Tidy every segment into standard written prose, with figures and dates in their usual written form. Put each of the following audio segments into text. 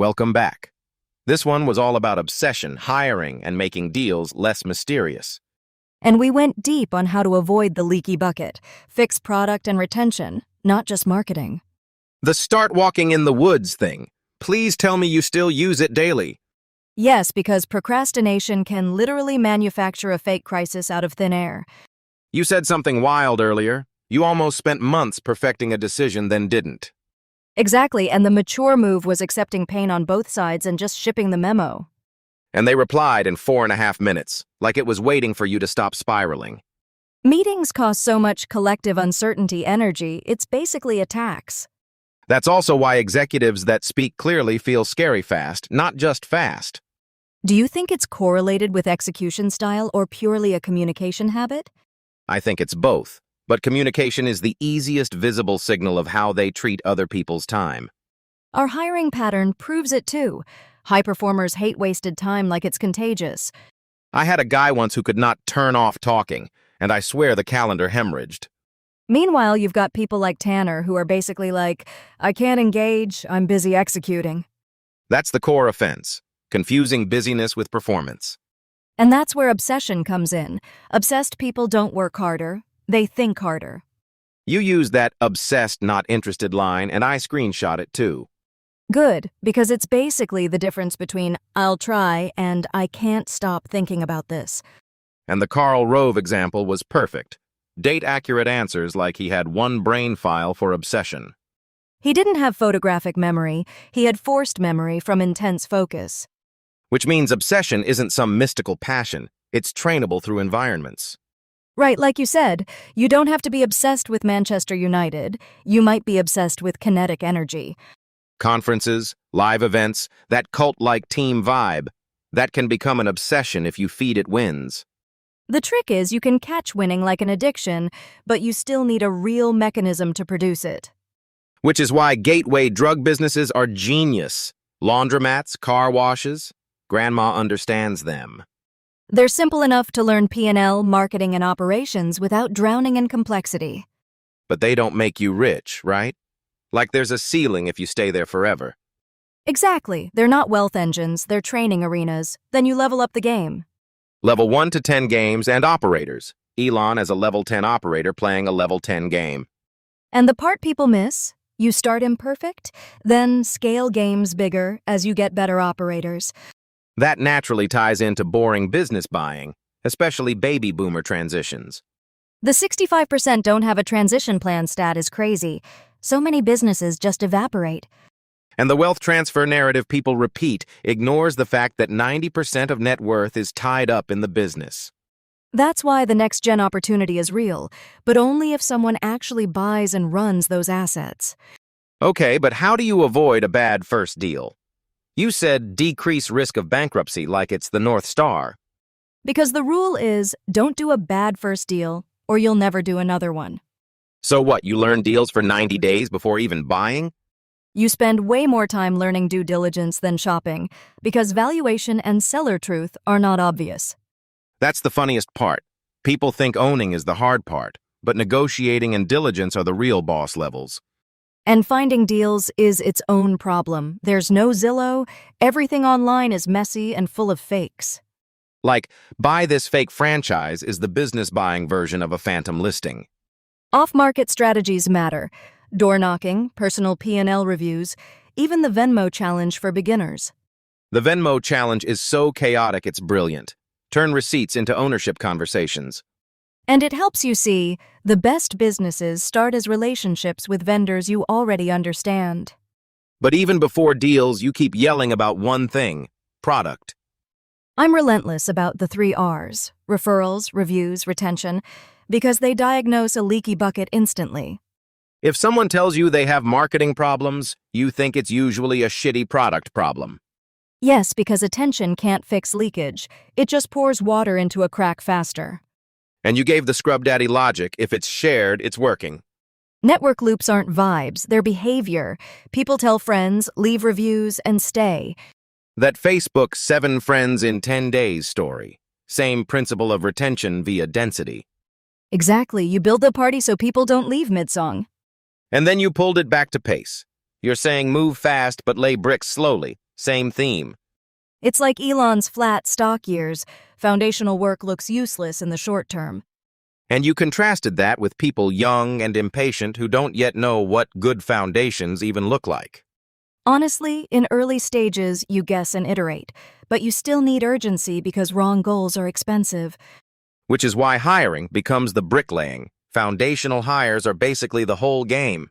Welcome back. This one was all about obsession, hiring, and making deals less mysterious. And we went deep on how to avoid the leaky bucket, fix product and retention, not just marketing. The start walking in the woods thing. Please tell me you still use it daily. Yes, because procrastination can literally manufacture a fake crisis out of thin air. You said something wild earlier. You almost spent months perfecting a decision, then didn't. Exactly, and the mature move was accepting pain on both sides and just shipping the memo. And they replied in 4.5 minutes, like it was waiting for you to stop spiraling. Meetings cost so much collective uncertainty energy, it's basically a tax. That's also why executives that speak clearly feel scary fast, not just fast. Do you think it's correlated with execution style or purely a communication habit? I think it's both, but communication is the easiest visible signal of how they treat other people's time. Our hiring pattern proves it too. High performers hate wasted time like it's contagious. I had a guy once who could not turn off talking, and I swear the calendar hemorrhaged. Meanwhile, you've got people like Tanner who are basically like, I can't engage, I'm busy executing. That's the core offense, confusing busyness with performance. And that's where obsession comes in. Obsessed people don't work harder, they think harder. You used that obsessed, not interested line, and I screenshot it too. Good, because it's basically the difference between I'll try and I can't stop thinking about this. And the Karl Rove example was perfect. Date-accurate answers like he had one brain file for obsession. He didn't have photographic memory, he had forced memory from intense focus. Which means obsession isn't some mystical passion, it's trainable through environments. Right, like you said, you don't have to be obsessed with Manchester United, you might be obsessed with kinetic energy. Conferences, live events, that cult-like team vibe, that can become an obsession if you feed it wins. The trick is you can catch winning like an addiction, but you still need a real mechanism to produce it. Which is why gateway drug businesses are genius. Laundromats, car washes, grandma understands them. They're simple enough to learn P&L, marketing, and operations without drowning in complexity. But they don't make you rich, right? Like there's a ceiling if you stay there forever. Exactly. They're not wealth engines, they're training arenas. Then you level up the game. Level 1 to 10 games and operators. Elon as a level 10 operator playing a level 10 game. And the part people miss, you start imperfect, then scale games bigger as you get better operators. That naturally ties into boring business buying, especially baby boomer transitions. The 65% don't have a transition plan stat is crazy. So many businesses just evaporate. And the wealth transfer narrative people repeat ignores the fact that 90% of net worth is tied up in the business. That's why the next-gen opportunity is real, but only if someone actually buys and runs those assets. Okay, but how do you avoid a bad first deal? You said decrease risk of bankruptcy like it's the North Star. Because the rule is, don't do a bad first deal, or you'll never do another one. So what, you learn deals for 90 days before even buying? You spend way more time learning due diligence than shopping, because valuation and seller truth are not obvious. That's the funniest part. People think owning is the hard part, but negotiating and diligence are the real boss levels. And finding deals is its own problem. There's no Zillow, everything online is messy and full of fakes. Like, buy this fake franchise is the business buying version of a phantom listing. Off-market strategies matter. Door knocking, personal P&L reviews, even the Venmo challenge for beginners. The Venmo challenge is so chaotic it's brilliant. Turn receipts into ownership conversations. And it helps you see, the best businesses start as relationships with vendors you already understand. But even before deals, you keep yelling about one thing: product. I'm relentless about the 3 R's, referrals, reviews, retention, because they diagnose a leaky bucket instantly. If someone tells you they have marketing problems, you think it's usually a shitty product problem. Yes, because attention can't fix leakage. It just pours water into a crack faster. And you gave the scrub daddy logic: if it's shared, it's working. Network loops aren't vibes, they're behavior. People tell friends, leave reviews, and stay. That Facebook 7 friends in 10 days story. Same principle of retention via density. Exactly, you build the party so people don't leave mid-song. And then you pulled it back to pace. You're saying move fast but lay bricks slowly. same theme. It's like Elon's flat stock years. Foundational work looks useless in the short term. And you contrasted that with people young and impatient who don't yet know what good foundations even look like. Honestly, in early stages, you guess and iterate, but you still need urgency because wrong goals are expensive. Which is why hiring becomes the bricklaying. Foundational hires are basically the whole game.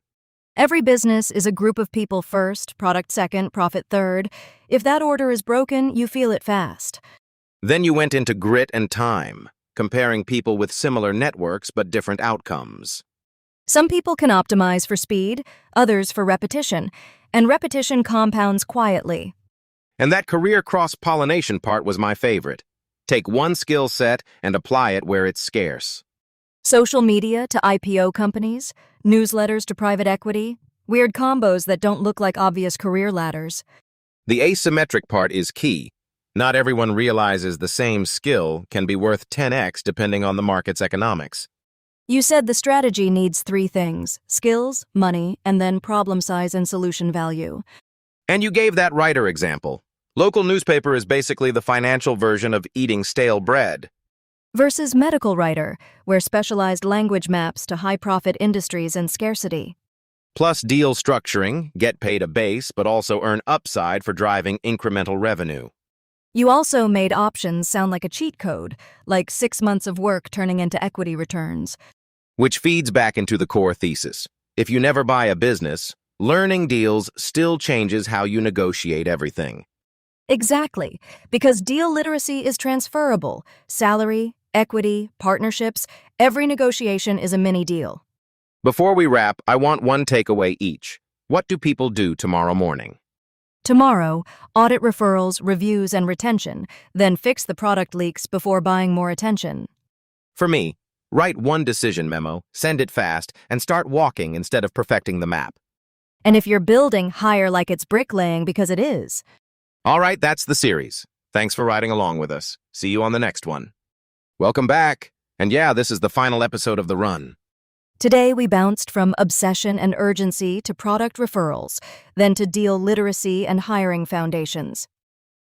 Every business is a group of people first, product second, profit third. If that order is broken, you feel it fast. Then you went into grit and time, comparing people with similar networks but different outcomes. Some people can optimize for speed, others for repetition, and repetition compounds quietly. And that career cross-pollination part was my favorite. Take one skill set and apply it where it's scarce. Social media to IPO companies, newsletters to private equity, weird combos that don't look like obvious career ladders. The asymmetric part is key. Not everyone realizes the same skill can be worth 10x depending on the market's economics. You said the strategy needs 3 things: skills, money, and then problem size and solution value. And you gave that writer example. Local newspaper is basically the financial version of eating stale bread. Versus medical writer, where specialized language maps to high-profit industries and scarcity. Plus deal structuring, get paid a base, but also earn upside for driving incremental revenue. You also made options sound like a cheat code, like 6 months of work turning into equity returns. Which feeds back into the core thesis. If you never buy a business, learning deals still changes how you negotiate everything. Exactly, because deal literacy is transferable. Salary, equity, partnerships, every negotiation is a mini deal. Before we wrap, I want one takeaway each. What do people do tomorrow morning? Tomorrow, audit referrals, reviews, and retention, then fix the product leaks before buying more attention. For me, write one decision memo, send it fast, and start walking instead of perfecting the map. And if you're building, hire like it's bricklaying because it is. All right, that's the series. Thanks for riding along with us. See you on the next one. Welcome back. And yeah, this is the final episode of The Run. Today, we bounced from obsession and urgency to product referrals, then to deal literacy and hiring foundations.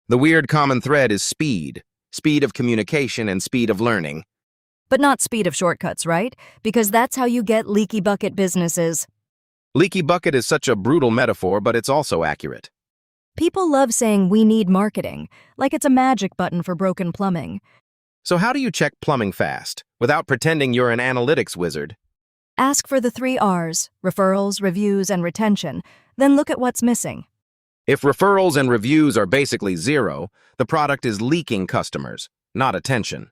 The weird common thread is speed. Speed of communication and speed of learning. But not speed of shortcuts, right? Because that's how you get leaky bucket businesses. Leaky bucket is such a brutal metaphor, but it's also accurate. People love saying we need marketing, like it's a magic button for broken plumbing. So how do you check plumbing fast, without pretending you're an analytics wizard? Ask for the 3 R's, referrals, reviews, and retention, then look at what's missing. If referrals and reviews are basically 0, the product is leaking customers, not attention.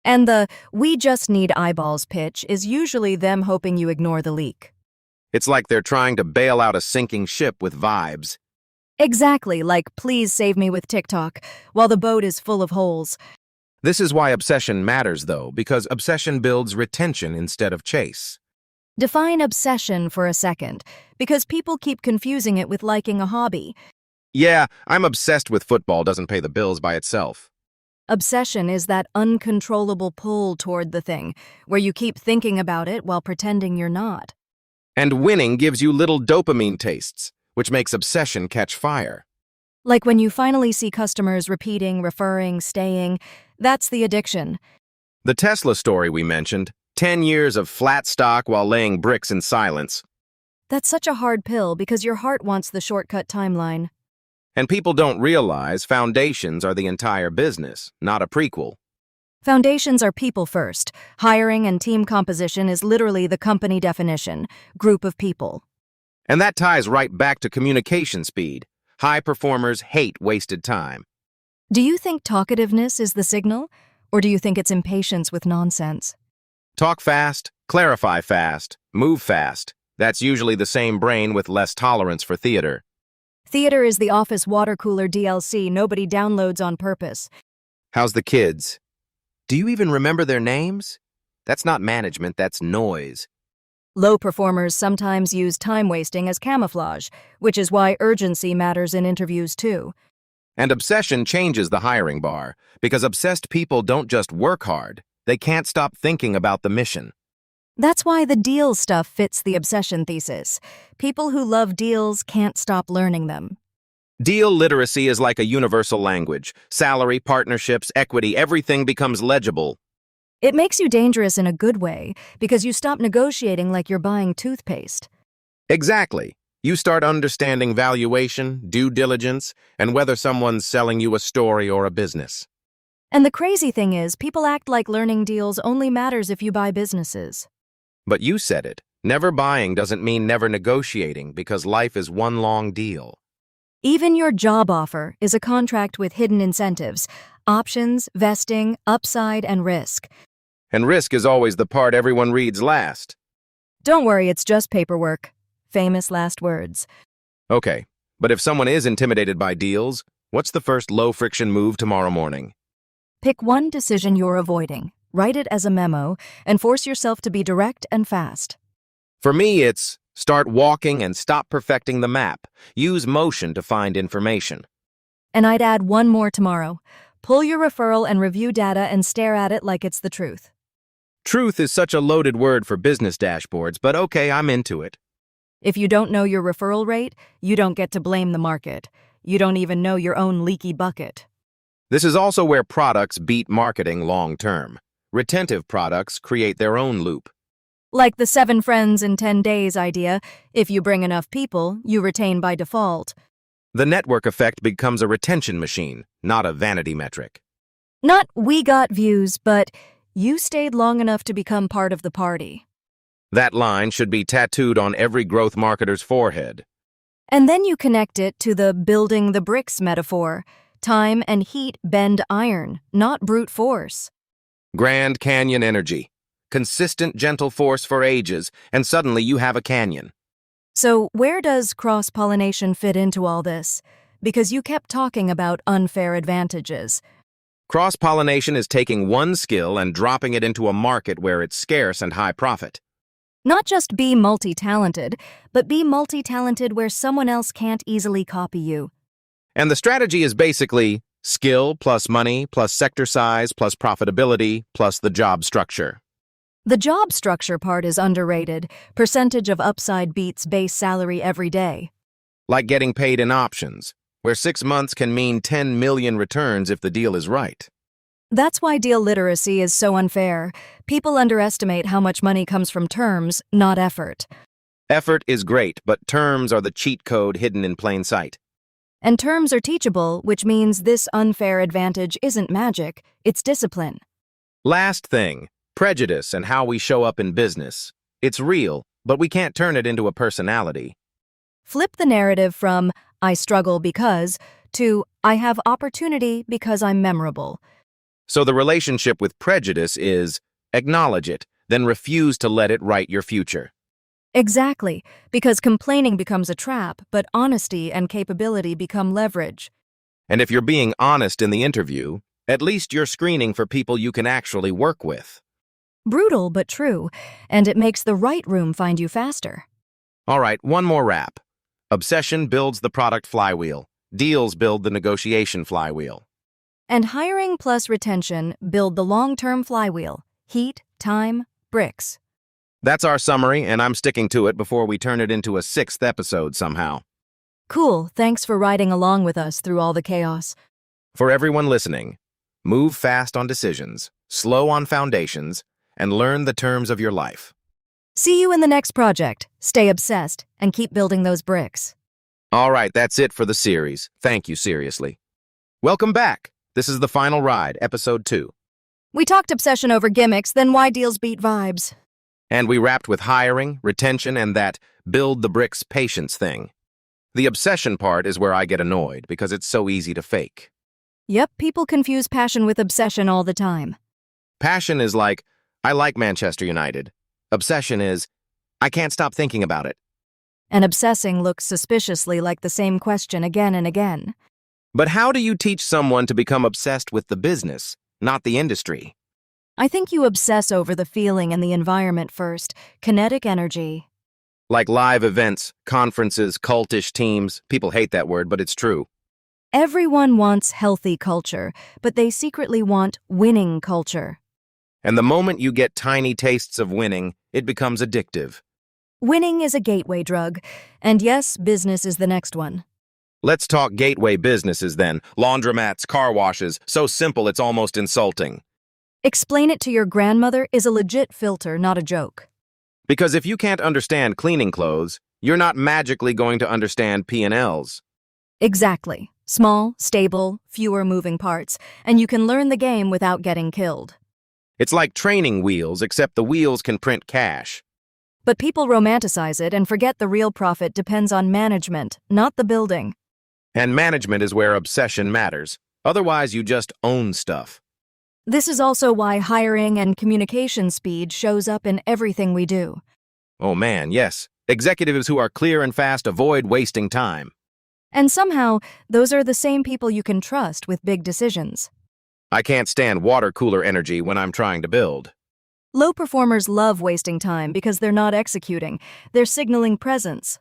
And the "we just need eyeballs" pitch is usually them hoping you ignore the leak. It's like they're trying to bail out a sinking ship with vibes. Exactly, like "please save me with TikTok," while the boat is full of holes. This is why obsession matters, though, because obsession builds retention instead of chase. Define obsession for a second, because people keep confusing it with liking a hobby. Yeah, I'm obsessed with football doesn't pay the bills by itself. Obsession is that uncontrollable pull toward the thing, where you keep thinking about it while pretending you're not. And winning gives you little dopamine tastes, which makes obsession catch fire. Like when you finally see customers repeating, referring, staying, that's the addiction. The Tesla story we mentioned, 10 years of flat stock while laying bricks in silence. That's such a hard pill because your heart wants the shortcut timeline. And people don't realize foundations are the entire business, not a prequel. Foundations are people first. Hiring and team composition is literally the company definition, group of people. And that ties right back to communication speed. High performers hate wasted time. Do you think talkativeness is the signal, or do you think it's impatience with nonsense? Talk fast, clarify fast, move fast. That's usually the same brain with less tolerance for theater. Theater is the office water cooler DLC nobody downloads on purpose. How's the kids? Do you even remember their names? That's not management, that's noise. Low performers sometimes use time wasting as camouflage, which is why urgency matters in interviews too. And obsession changes the hiring bar, because obsessed people don't just work hard, they can't stop thinking about the mission. That's why the deal stuff fits the obsession thesis. People who love deals can't stop learning them. Deal literacy is like a universal language. Salary, partnerships, equity, everything becomes legible. It makes you dangerous in a good way because you stop negotiating like you're buying toothpaste. Exactly. You start understanding valuation, due diligence, and whether someone's selling you a story or a business. And the crazy thing is, people act like learning deals only matters if you buy businesses. But you said it. Never buying doesn't mean never negotiating because life is one long deal. Even your job offer is a contract with hidden incentives, options, vesting, upside, and risk. And risk is always the part everyone reads last. Don't worry, it's just paperwork. Famous last words. Okay, but if someone is intimidated by deals, what's the first low-friction move tomorrow morning? Pick one decision you're avoiding, write it as a memo, and force yourself to be direct and fast. For me, it's start walking and stop perfecting the map. Use motion to find information. And I'd add one more tomorrow. Pull your referral and review data and stare at it like it's the truth. Truth is such a loaded word for business dashboards, but okay, I'm into it. If you don't know your referral rate, you don't get to blame the market. You don't even know your own leaky bucket. This is also where products beat marketing long-term. Retentive products create their own loop. Like the 7 friends in 10 days idea, if you bring enough people, you retain by default. The network effect becomes a retention machine, not a vanity metric. Not we got views, but you stayed long enough to become part of the party. That line should be tattooed on every growth marketer's forehead. And then you connect it to the building the bricks metaphor. Time and heat bend iron, not brute force. Grand Canyon energy. Consistent, gentle force for ages, and suddenly you have a canyon. So where does cross-pollination fit into all this? Because you kept talking about unfair advantages. Cross-pollination is taking one skill and dropping it into a market where it's scarce and high profit. Not just be multi-talented, but be multi-talented where someone else can't easily copy you. And the strategy is basically skill plus money plus sector size plus profitability plus the job structure. The job structure part is underrated. Percentage of upside beats base salary every day. Like getting paid in options, where 6 months can mean 10 million returns if the deal is right. That's why deal literacy is so unfair. People underestimate how much money comes from terms, not effort. Effort is great, but terms are the cheat code hidden in plain sight. And terms are teachable, which means this unfair advantage isn't magic, it's discipline. Last thing, prejudice and how we show up in business. It's real, but we can't turn it into a personality. Flip the narrative from, I struggle because, to, I have opportunity because I'm memorable. So the relationship with prejudice is acknowledge it, then refuse to let it write your future. Exactly, because complaining becomes a trap, but honesty and capability become leverage. And if you're being honest in the interview, at least you're screening for people you can actually work with. Brutal but true, and it makes the right room find you faster. All right, one more wrap. Obsession builds the product flywheel. Deals build the negotiation flywheel. And hiring plus retention build the long-term flywheel. Heat, time, bricks. That's our summary, and I'm sticking to it before we turn it into a 6th episode somehow. Cool, thanks for riding along with us through all the chaos. For everyone listening, move fast on decisions, slow on foundations, and learn the terms of your life. See you in the next project. Stay obsessed and keep building those bricks. All right, that's it for the series. Thank you, seriously. Welcome back. This is The Final Ride, Episode 2. We talked obsession over gimmicks, then why deals beat vibes. And we wrapped with hiring, retention, and that build the bricks patience thing. The obsession part is where I get annoyed because it's so easy to fake. Yep, people confuse passion with obsession all the time. Passion is like, I like Manchester United. Obsession is, I can't stop thinking about it. And obsessing looks suspiciously like the same question again and again. But how do you teach someone to become obsessed with the business, not the industry? I think you obsess over the feeling and the environment first. Kinetic energy. Like live events, conferences, cultish teams. People hate that word, but it's true. Everyone wants healthy culture, but they secretly want winning culture. And the moment you get tiny tastes of winning, it becomes addictive. Winning is a gateway drug, and yes, business is the next one. Let's talk gateway businesses then. Laundromats, car washes, so simple it's almost insulting. Explain it to your grandmother is a legit filter, not a joke. Because if you can't understand cleaning clothes, you're not magically going to understand P&Ls. Exactly. Small, stable, fewer moving parts, and you can learn the game without getting killed. It's like training wheels, except the wheels can print cash. But people romanticize it and forget the real profit depends on management, not the building. And management is where obsession matters. Otherwise, you just own stuff. This is also why hiring and communication speed shows up in everything we do. Oh man, yes. Executives who are clear and fast avoid wasting time. And somehow, those are the same people you can trust with big decisions. I can't stand water cooler energy when I'm trying to build. Low performers love wasting time because they're not executing. They're signaling presence.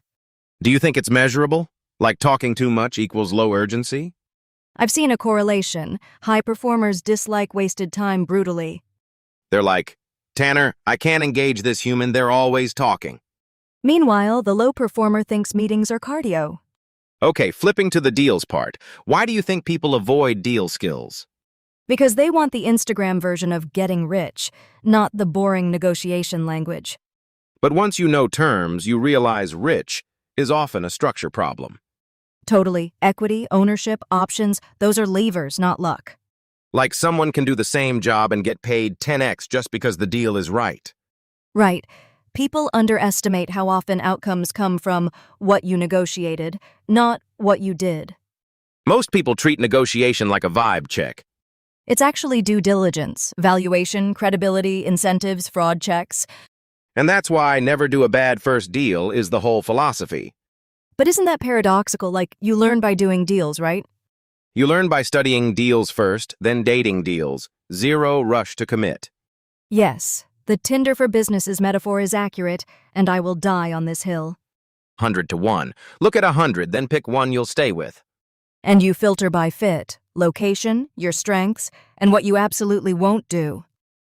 Do you think it's measurable? Like talking too much equals low urgency? I've seen a correlation. High performers dislike wasted time brutally. They're like, Tanner, I can't engage this human, they're always talking. Meanwhile, the low performer thinks meetings are cardio. Okay, flipping to the deals part. Why do you think people avoid deal skills? Because they want the Instagram version of getting rich, not the boring negotiation language. But once you know terms, you realize rich is often a structure problem. Totally. Equity, ownership, options, those are levers, not luck. Like someone can do the same job and get paid 10x just because the deal is right. Right. People underestimate how often outcomes come from what you negotiated, not what you did. Most people treat negotiation like a vibe check. It's actually due diligence, valuation, credibility, incentives, fraud checks. And that's why never do a bad first deal is the whole philosophy. But isn't that paradoxical? Like, you learn by doing deals, right? You learn by studying deals first, then dating deals. Zero rush to commit. Yes, the Tinder for businesses metaphor is accurate, and I will die on this hill. 100 to 1. Look at 100, then pick one you'll stay with. And you filter by fit, location, your strengths, and what you absolutely won't do.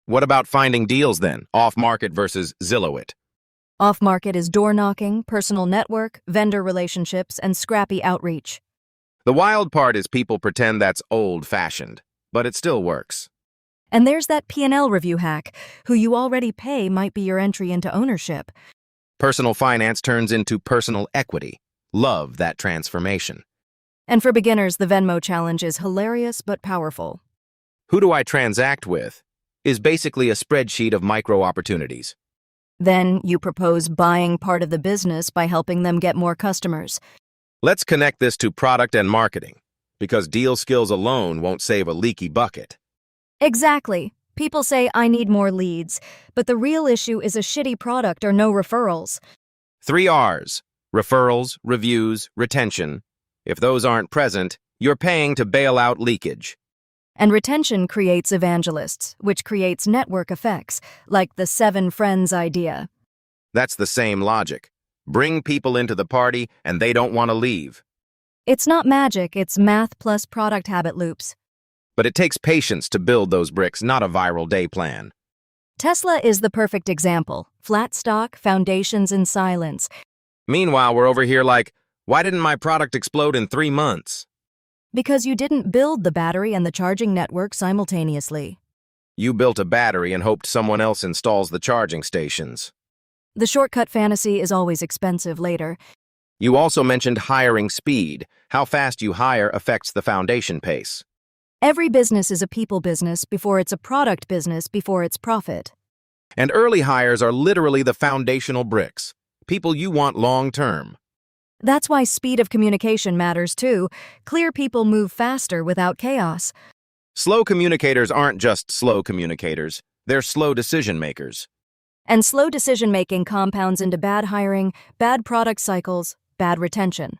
What about finding deals then? Off-market versus Zillow it. Off-market is door-knocking, personal network, vendor relationships, and scrappy outreach. The wild part is people pretend that's old-fashioned, but it still works. And there's that P&L review hack. Who you already pay might be your entry into ownership. Personal finance turns into personal equity. Love that transformation. And for beginners, the Venmo challenge is hilarious but powerful. Who do I transact with is basically a spreadsheet of micro-opportunities. Then you propose buying part of the business by helping them get more customers. Let's connect this to product and marketing, because deal skills alone won't save a leaky bucket. Exactly. People say, I need more leads, but the real issue is a shitty product or no referrals. 3 R's: referrals, reviews, retention. If those aren't present, you're paying to bail out leakage. And retention creates evangelists, which creates network effects, like the 7 friends idea. That's the same logic. Bring people into the party and they don't want to leave. It's not magic, it's math plus product habit loops. But it takes patience to build those bricks, not a viral day plan. Tesla is the perfect example. Flat stock, foundations in silence. Meanwhile, we're over here like, why didn't my product explode in 3 months? Because you didn't build the battery and the charging network simultaneously. You built a battery and hoped someone else installs the charging stations. The shortcut fantasy is always expensive later. You also mentioned hiring speed. How fast you hire affects the foundation pace. Every business is a people business before it's a product business before it's profit. And early hires are literally the foundational bricks. People you want long-term. That's why speed of communication matters too. Clear people move faster without chaos. Slow communicators aren't just slow communicators. They're slow decision makers. And slow decision-making compounds into bad hiring, bad product cycles, bad retention.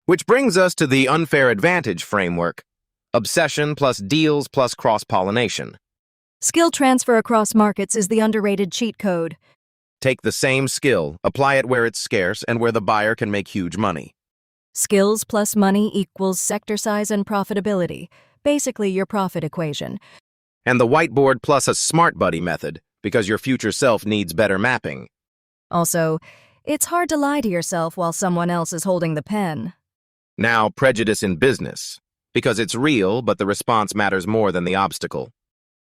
Which brings us to the unfair advantage framework. Obsession plus deals plus cross-pollination. Skill transfer across markets is the underrated cheat code. Take the same skill, apply it where it's scarce and where the buyer can make huge money. Skills plus money equals sector size and profitability. Basically your profit equation. And the whiteboard plus a smart buddy method, because your future self needs better mapping. Also, it's hard to lie to yourself while someone else is holding the pen. Now, prejudice in business, because it's real, but the response matters more than the obstacle.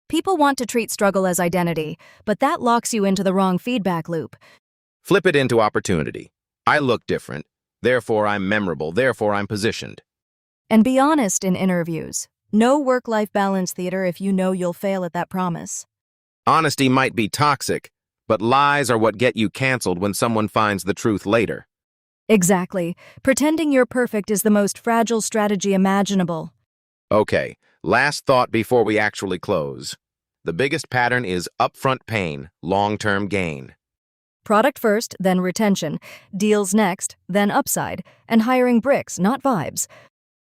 People want to treat struggle as identity, but that locks you into the wrong feedback loop. Flip it into opportunity. I look different, therefore I'm memorable, therefore I'm positioned. And be honest in interviews. No work-life balance theater if you know you'll fail at that promise. Honesty might be toxic, but lies are what get you canceled when someone finds the truth later. Exactly. Pretending you're perfect is the most fragile strategy imaginable. Okay, last thought before we actually close. The biggest pattern is upfront pain, long-term gain. Product first, then retention. Deals next, then upside. And hiring bricks, not vibes.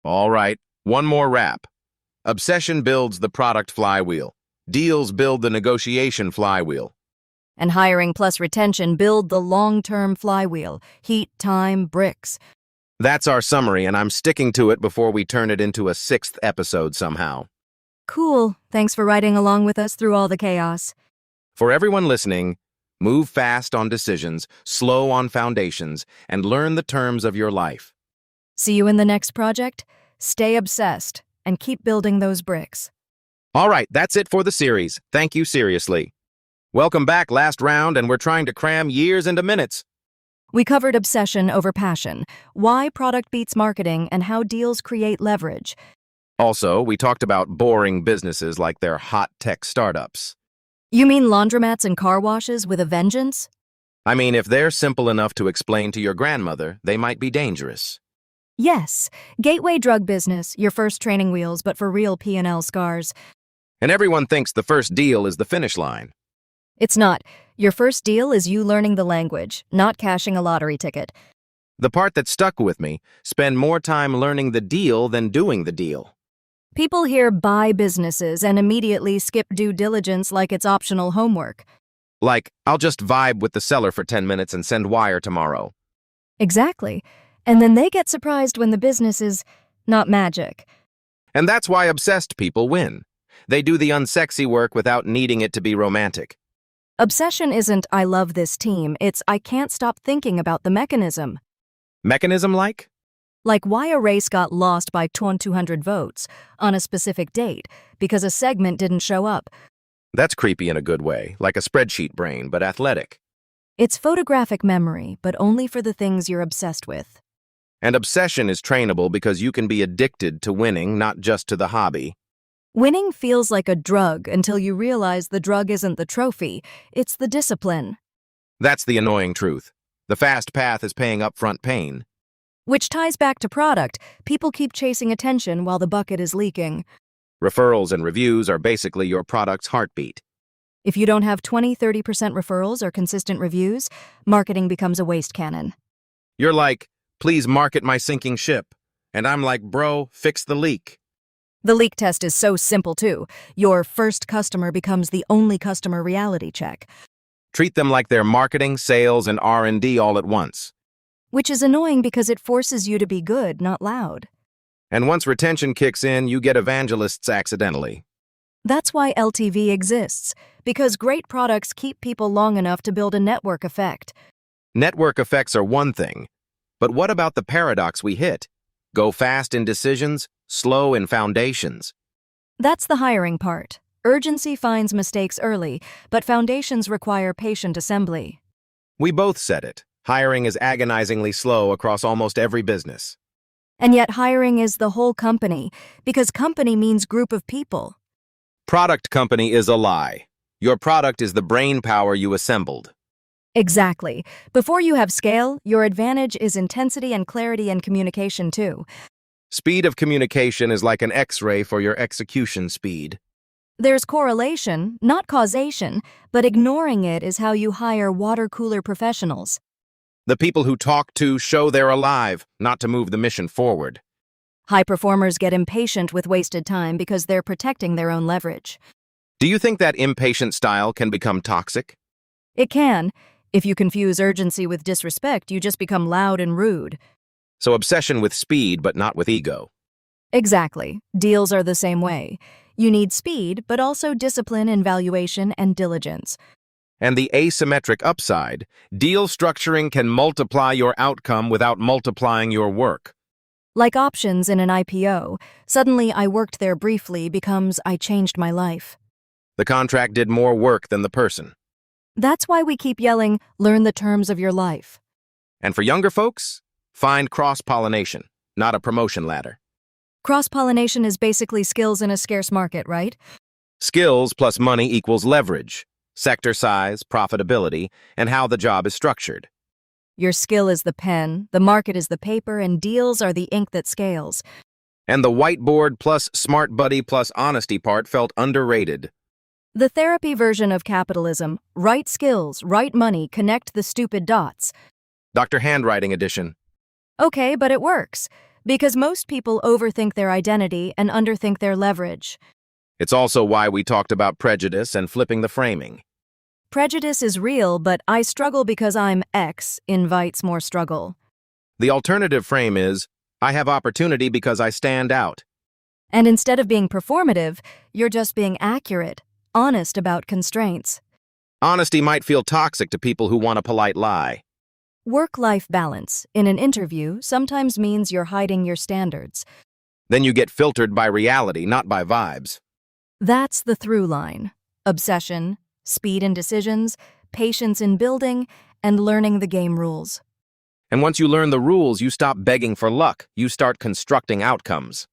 All right, one more wrap. Obsession builds the product flywheel. Deals build the negotiation flywheel. And hiring plus retention build the long-term flywheel. Heat, time, bricks. That's our summary, and I'm sticking to it before we turn it into a 6th episode somehow. Cool. Thanks for riding along with us through all the chaos. For everyone listening, move fast on decisions, slow on foundations, and learn the terms of your life. See you in the next project. Stay obsessed and keep building those bricks. All right, that's it for the series. Thank you seriously. Welcome back, last round, and we're trying to cram years into minutes. We covered obsession over passion, why product beats marketing, and how deals create leverage. Also, we talked about boring businesses like their hot tech startups. You mean laundromats and car washes with a vengeance? I mean, if they're simple enough to explain to your grandmother, they might be dangerous. Yes, gateway drug business, your first training wheels, but for real P&L scars. And everyone thinks the first deal is the finish line. It's not. Your first deal is you learning the language, not cashing a lottery ticket. The part that stuck with me, spend more time learning the deal than doing the deal. People hear buy businesses and immediately skip due diligence like it's optional homework. Like, I'll just vibe with the seller for 10 minutes and send wire tomorrow. Exactly. And then they get surprised when the business is not magic. And that's why obsessed people win. They do the unsexy work without needing it to be romantic. Obsession isn't I love this team, it's I can't stop thinking about the mechanism. Mechanism like? Like why a race got lost by 200 votes on a specific date because a segment didn't show up. That's creepy in a good way, like a spreadsheet brain, but athletic. It's photographic memory, but only for the things you're obsessed with. And obsession is trainable because you can be addicted to winning, not just to the hobby. Winning feels like a drug until you realize the drug isn't the trophy, it's the discipline. That's the annoying truth. The fast path is paying upfront pain. Which ties back to product. People keep chasing attention while the bucket is leaking. Referrals and reviews are basically your product's heartbeat. If you don't have 20-30% referrals or consistent reviews, marketing becomes a waste cannon. You're like, please market my sinking ship. And I'm like, bro, fix the leak. The leak test is so simple, too. Your first customer becomes the only customer reality check. Treat them like they're marketing, sales, and R&D all at once. Which is annoying because it forces you to be good, not loud. And once retention kicks in, you get evangelists accidentally. That's why LTV exists, because great products keep people long enough to build a network effect. Network effects are one thing, but what about the paradox we hit? Go fast in decisions, slow in foundations. That's the hiring part. Urgency finds mistakes early, but foundations require patient assembly. We both said it. Hiring is agonizingly slow across almost every business. And yet hiring is the whole company, because company means group of people. Product company is a lie. Your product is the brain power you assembled. Exactly. Before you have scale, your advantage is intensity and clarity and communication too. Speed of communication is like an X-ray for your execution speed. There's correlation, not causation, but ignoring it is how you hire water cooler professionals. The people who talk to show they're alive, not to move the mission forward. High performers get impatient with wasted time because they're protecting their own leverage. Do you think that impatient style can become toxic? It can. If you confuse urgency with disrespect, you just become loud and rude. So obsession with speed, but not with ego. Exactly. Deals are the same way. You need speed, but also discipline in valuation and diligence. And the asymmetric upside, deal structuring can multiply your outcome without multiplying your work. Like options in an IPO, suddenly I worked there briefly becomes I changed my life. The contract did more work than the person. That's why we keep yelling, learn the terms of your life. And for younger folks, find cross-pollination, not a promotion ladder. Cross-pollination is basically skills in a scarce market, right? Skills plus money equals leverage, sector size, profitability, and how the job is structured. Your skill is the pen, the market is the paper, and deals are the ink that scales. And the whiteboard plus smart buddy plus honesty part felt underrated. The therapy version of capitalism, right skills, right money, connect the stupid dots. Dr. Handwriting edition. Okay, but it works. Because most people overthink their identity and underthink their leverage. It's also why we talked about prejudice and flipping the framing. Prejudice is real, but I struggle because I'm X invites more struggle. The alternative frame is, I have opportunity because I stand out. And instead of being performative, you're just being accurate, honest about constraints. Honesty might feel toxic to people who want a polite lie. Work-life balance in an interview sometimes means you're hiding your standards. Then you get filtered by reality, not by vibes. That's the through line. Obsession, speed in decisions, patience in building, and learning the game rules. And once you learn the rules, you stop begging for luck. You start constructing outcomes.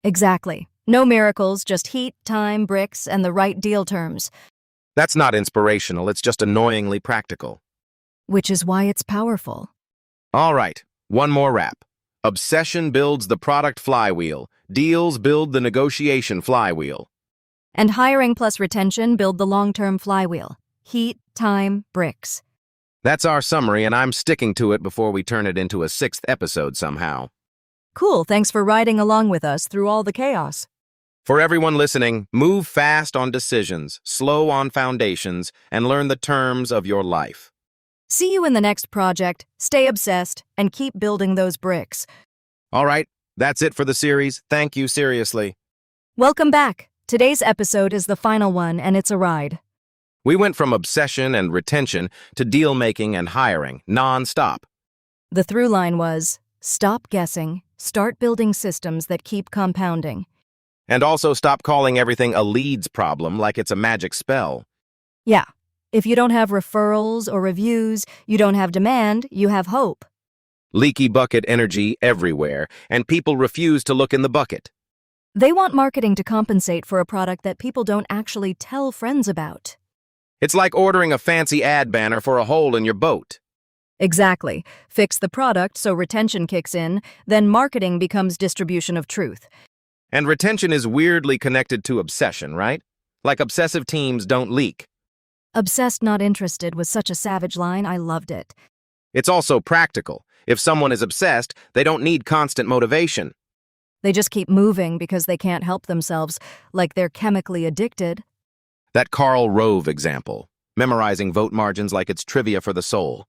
Exactly. No miracles, just heat, time, bricks, and the right deal terms. That's not inspirational, it's just annoyingly practical. Which is why it's powerful. All right, one more wrap. Obsession builds the product flywheel. Deals build the negotiation flywheel. And hiring plus retention build the long-term flywheel. Heat, time, bricks. That's our summary, and I'm sticking to it before we turn it into a 6th episode somehow. Cool, thanks for riding along with us through all the chaos. For everyone listening, move fast on decisions, slow on foundations, and learn the terms of your life. See you in the next project, stay obsessed, and keep building those bricks. All right, that's it for the series. Thank you, seriously. Welcome back. Today's episode is the final one, and it's a ride. We went from obsession and retention to deal-making and hiring, non-stop. The through line was, stop guessing, start building systems that keep compounding. And also stop calling everything a leads problem like it's a magic spell. Yeah. If you don't have referrals or reviews, you don't have demand, you have hope. Leaky bucket energy everywhere, and people refuse to look in the bucket. They want marketing to compensate for a product that people don't actually tell friends about. It's like ordering a fancy ad banner for a hole in your boat. Exactly. Fix the product so retention kicks in, then marketing becomes distribution of truth. And retention is weirdly connected to obsession, right? Like obsessive teams don't leak. Obsessed not interested was such a savage line, I loved it. It's also practical. If someone is obsessed, they don't need constant motivation. They just keep moving because they can't help themselves, like they're chemically addicted. That Karl Rove example, memorizing vote margins like it's trivia for the soul.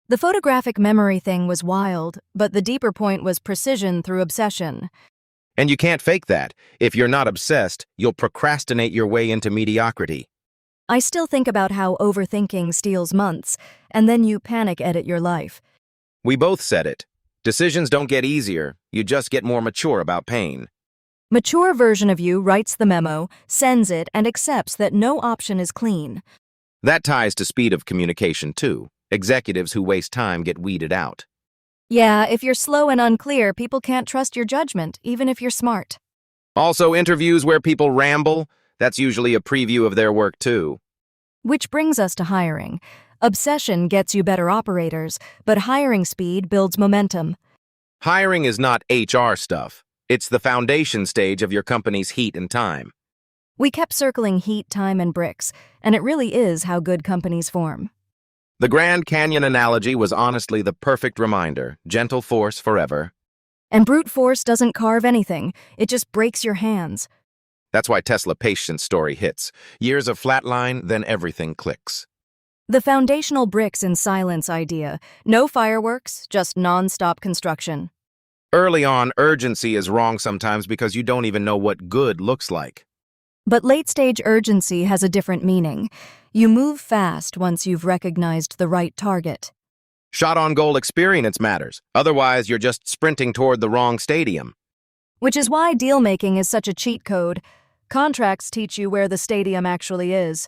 The photographic memory thing was wild, but the deeper point was precision through obsession. And you can't fake that. If you're not obsessed, you'll procrastinate your way into mediocrity. I still think about how overthinking steals months, and then you panic edit your life. We both said it. Decisions don't get easier, you just get more mature about pain. Mature version of you writes the memo, sends it, and accepts that no option is clean. That ties to speed of communication, too. Executives who waste time get weeded out. Yeah, if you're slow and unclear, people can't trust your judgment, even if you're smart. Also, interviews where people ramble, that's usually a preview of their work, too. Which brings us to hiring. Obsession gets you better operators, but hiring speed builds momentum. Hiring is not HR stuff. It's the foundation stage of your company's heat and time. We kept circling heat, time, and bricks, and it really is how good companies form. The Grand Canyon analogy was honestly the perfect reminder. Gentle force forever. And brute force doesn't carve anything. It just breaks your hands. That's why Tesla patience story hits. Years of flatline, then everything clicks. The foundational bricks in silence idea. No fireworks, just non-stop construction. Early on, urgency is wrong sometimes because you don't even know what good looks like. But late-stage urgency has a different meaning. You move fast once you've recognized the right target. Shot-on-goal experience matters. Otherwise, you're just sprinting toward the wrong stadium. Which is why deal-making is such a cheat code. Contracts teach you where the stadium actually is.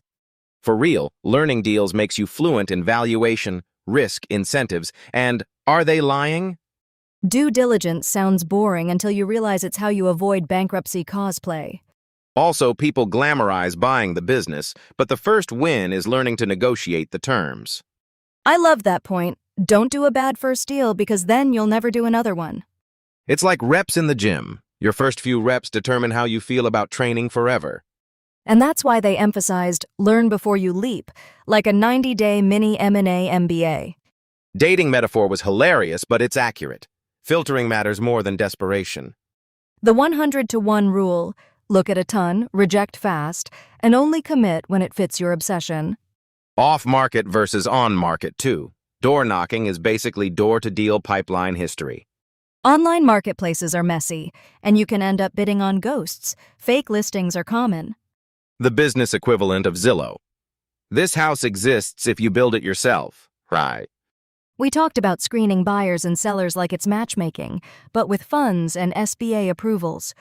For real, learning deals makes you fluent in valuation, risk, incentives, and are they lying? Due diligence sounds boring until you realize it's how you avoid bankruptcy cosplay. Also, people glamorize buying the business, but the first win is learning to negotiate the terms. I love that point. Don't do a bad first deal because then you'll never do another one. It's like reps in the gym. Your first few reps determine how you feel about training forever. And that's why they emphasized learn before you leap, like a 90-day mini M&A MBA. Dating metaphor was hilarious, but it's accurate. Filtering matters more than desperation. The 100-to-1 rule, look at a ton, reject fast, and only commit when it fits your obsession. Off-market versus on-market, too. Door knocking is basically door-to-deal pipeline history. Online marketplaces are messy, and you can end up bidding on ghosts. Fake listings are common. The business equivalent of Zillow. This house exists if you build it yourself, right? We talked about screening buyers and sellers like it's matchmaking, but with funds and SBA approvals.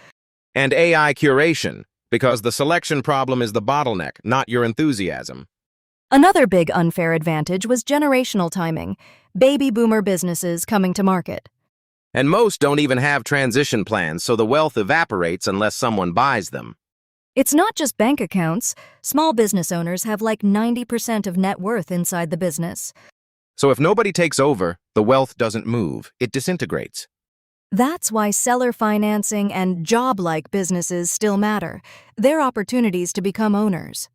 And AI curation, because the selection problem is the bottleneck, not your enthusiasm. Another big unfair advantage was generational timing, baby boomer businesses coming to market. And most don't even have transition plans, so the wealth evaporates unless someone buys them. It's not just bank accounts. Small business owners have like 90% of net worth inside the business. So if nobody takes over, the wealth doesn't move, it disintegrates. That's why seller financing and job-like businesses still matter. They're opportunities to become owners.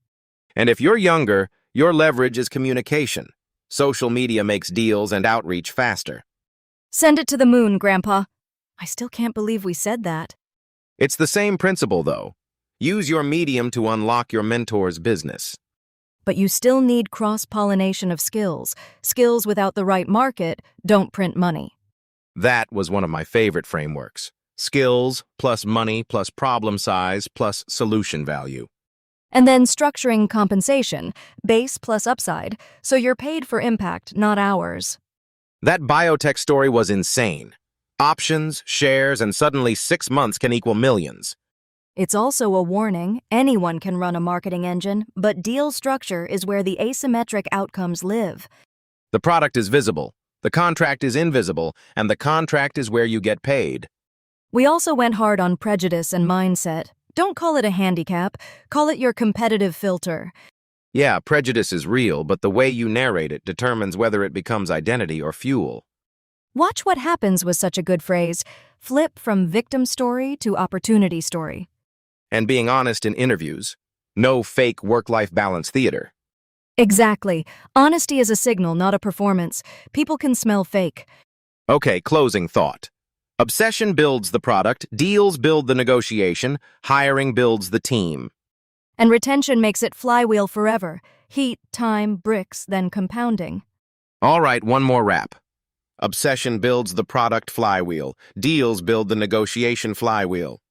And if you're younger, your leverage is communication. Social media makes deals and outreach faster. Send it to the moon, Grandpa. I still can't believe we said that. It's the same principle, though. Use your medium to unlock your mentor's business. But you still need cross-pollination of skills. Skills without the right market don't print money. That was one of my favorite frameworks. Skills plus money plus problem size plus solution value. And then structuring compensation, base plus upside, so you're paid for impact, not hours. That biotech story was insane. Options, shares, and suddenly 6 months can equal millions. It's also a warning. Anyone can run a marketing engine, but deal structure is where the asymmetric outcomes live. The product is visible, the contract is invisible, and the contract is where you get paid. We also went hard on prejudice and mindset. Don't call it a handicap, call it your competitive filter. Yeah, prejudice is real, but the way you narrate it determines whether it becomes identity or fuel. Watch what happens was such a good phrase. Flip from victim story to opportunity story. And being honest in interviews. No fake work-life balance theater. Exactly. Honesty is a signal, not a performance. People can smell fake. Okay, closing thought. Obsession builds the product, deals build the negotiation, hiring builds the team. And retention makes it flywheel forever. Heat, time, bricks, then compounding. All right, one more wrap. Obsession builds the product flywheel. Deals build the negotiation flywheel.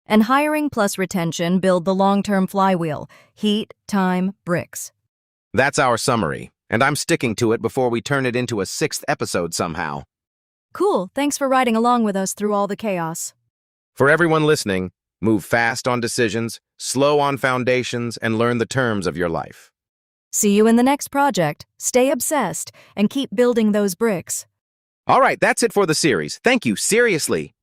And hiring plus retention build the long-term flywheel. Heat, time, bricks. That's our summary, and I'm sticking to it before we turn it into a 6th episode somehow. Cool, thanks for riding along with us through all the chaos. For everyone listening, move fast on decisions, slow on foundations, and learn the terms of your life. See you in the next project. Stay obsessed and keep building those bricks. All right, that's it for the series. Thank you, seriously.